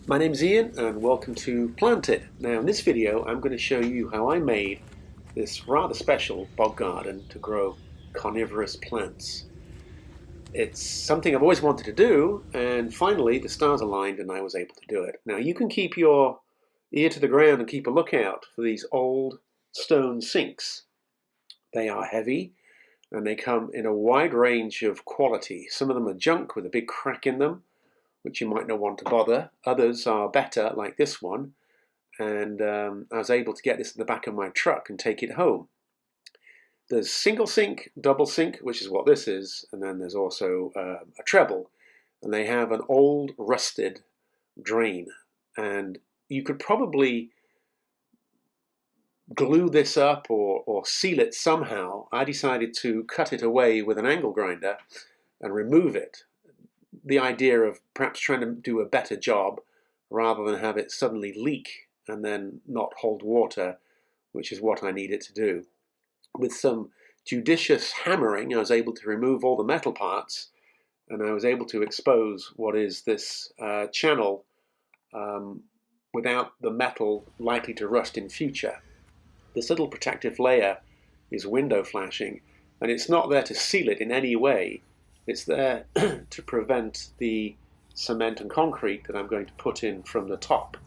My name's Ian and welcome to Plant It. Now in this video I'm going to show you how I made this rather special bog garden to grow carnivorous plants. It's something I've always wanted to do, and finally the stars aligned and I was able to do it. Now you can keep your ear to the ground and keep a lookout for these old stone sinks. They are heavy and they come in a wide range of quality. Some of them are junk with a big crack in them, which you might not want to bother. Others are better, like this one, and I was able to get this in the back of my truck and take it home. There's single sink, double sink, which is what this is, and then there's also a treble, and they have an old rusted drain, and you could probably glue this up or seal it somehow. I decided to cut it away with an angle grinder and remove it. The idea of perhaps trying to do a better job rather than have it suddenly leak and then not hold water, which is what I needed to do. With some judicious hammering, I was able to remove all the metal parts, and I was able to expose what is this channel without the metal likely to rust in future. This little protective layer is window flashing, and it's not there to seal it in any way. It's there to prevent the cement and concrete that I'm going to put in from the top.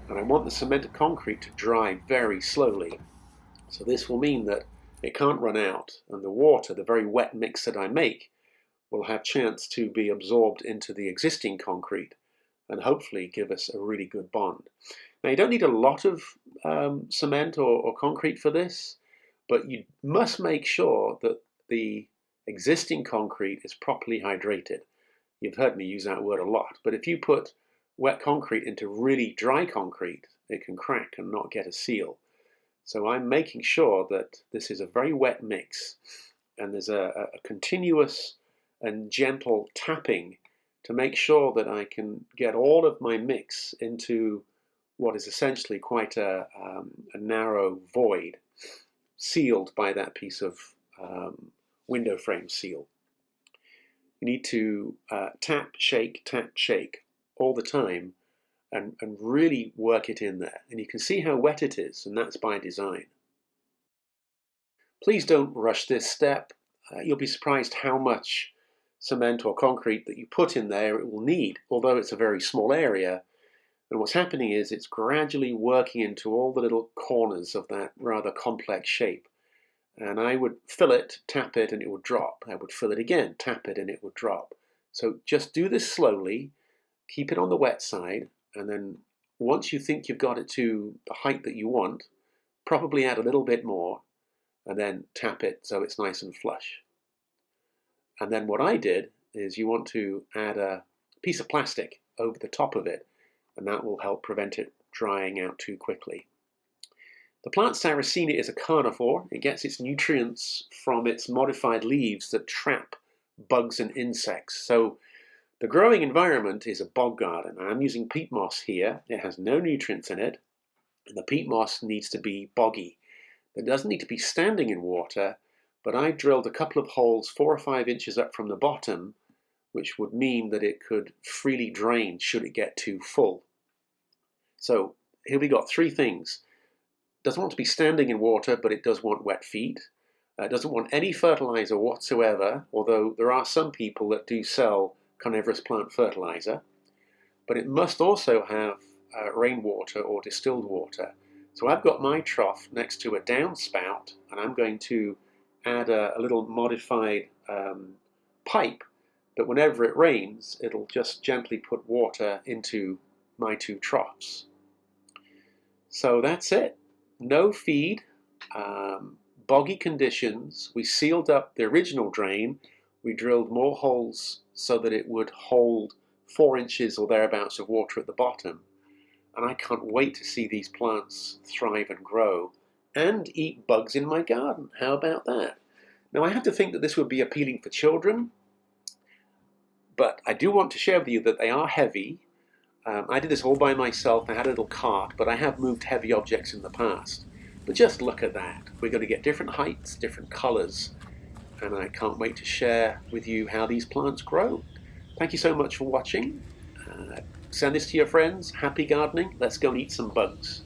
And I want the cement and concrete to dry very slowly. So this will mean that it can't run out, and the water, the very wet mix that I make, will have chance to be absorbed into the existing concrete and hopefully give us a really good bond. Now you don't need a lot of cement or concrete for this, but you must make sure that the existing concrete is properly hydrated. You've heard me use that word a lot, but if you put wet concrete into really dry concrete, it can crack and not get a seal. So I'm making sure that this is a very wet mix, and there's a continuous and gentle tapping to make sure that I can get all of my mix into what is essentially quite a narrow void, sealed by that piece of window frame seal. You need to tap, shake all the time and really work it in there. And you can see how wet it is, and that's by design. Please don't rush this step. You'll be surprised how much cement or concrete that you put in there it will need, although it's a very small area. And what's happening is it's gradually working into all the little corners of that rather complex shape. And I would fill it, tap it, and it would drop. I would fill it again, tap it, and it would drop. So just do this slowly, keep it on the wet side, and then once you think you've got it to the height that you want, probably add a little bit more, and then tap it so it's nice and flush. And then what I did is you want to add a piece of plastic over the top of it, and that will help prevent it drying out too quickly. The plant Sarracenia is a carnivore. It gets its nutrients from its modified leaves that trap bugs and insects. So the growing environment is a bog garden. I'm using peat moss here. It has no nutrients in it, and the peat moss needs to be boggy. It doesn't need to be standing in water, but I drilled a couple of holes 4 or 5 inches up from the bottom, which would mean that it could freely drain should it get too full. So here we got 3 things. Doesn't want to be standing in water, but it does want wet feet. It doesn't want any fertilizer whatsoever, although there are some people that do sell carnivorous plant fertilizer. But it must also have rainwater or distilled water. So I've got my trough next to a downspout, and I'm going to add a little modified pipe that whenever it rains, it'll just gently put water into my 2 troughs. So that's it. No feed, boggy conditions. We sealed up the original drain. We drilled more holes so that it would hold 4 inches or thereabouts of water at the bottom. And I can't wait to see these plants thrive and grow and eat bugs in my garden. How about that? Now I have to think that this would be appealing for children, but I do want to share with you that they are heavy. I did this all by myself. I had a little cart, but I have moved heavy objects in the past. But just look at that. We're going to get different heights, different colors, and I can't wait to share with you how these plants grow. Thank you so much for watching. Send this to your friends. Happy gardening. Let's go and eat some bugs.